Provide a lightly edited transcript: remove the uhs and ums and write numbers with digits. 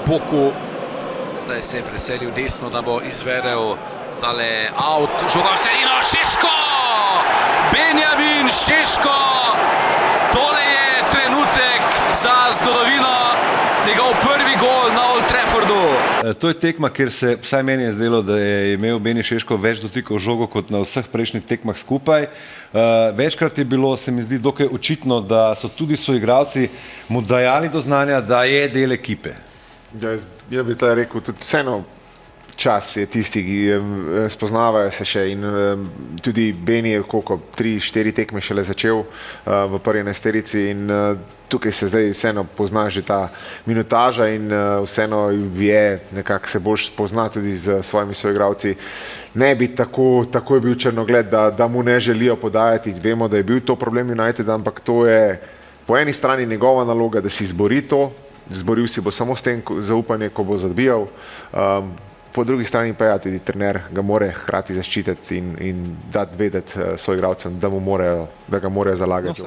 boku. Zdaj se je preselil desno, da bo izvedel tale out. Žoga v sredino, Šeško! Benjamin Šeško! Tole je trenutek za zgodovino. Njegov prvi gol na Old Traffordu. To je tekma, kjer se vsaj meni je zdelo, da je imel Beni Šeško več dotikov žogo kot na vseh prejšnjih tekmah skupaj. Večkrat je bilo, se mi zdi, dokaj očitno, da so tudi soigralci mu dajali do znanja, da je del ekipe. Jaz bi to rekel, tudi vseeno čas je tisti, ki spoznavajo se še in tudi Beni je koliko 3-4 tekme šele začel v prvi enajsterici in tukaj se zdaj vseeno pozna že ta minutaža in vseeno je nekako se bolj spozna tudi z svojimi soigralci. Ne bi tako je bil črnogled, da mu ne želijo podajati. Vemo, da je bil to problem United, ampak to je po eni strani njegova naloga, da si zbori to, zboril si bo samo s tem zaupanje, ko bo zabijal. Po drugi strani pa tudi trener ga more hkrati zaščititi in dati vedeti soigralcem, da ga morajo zalagati.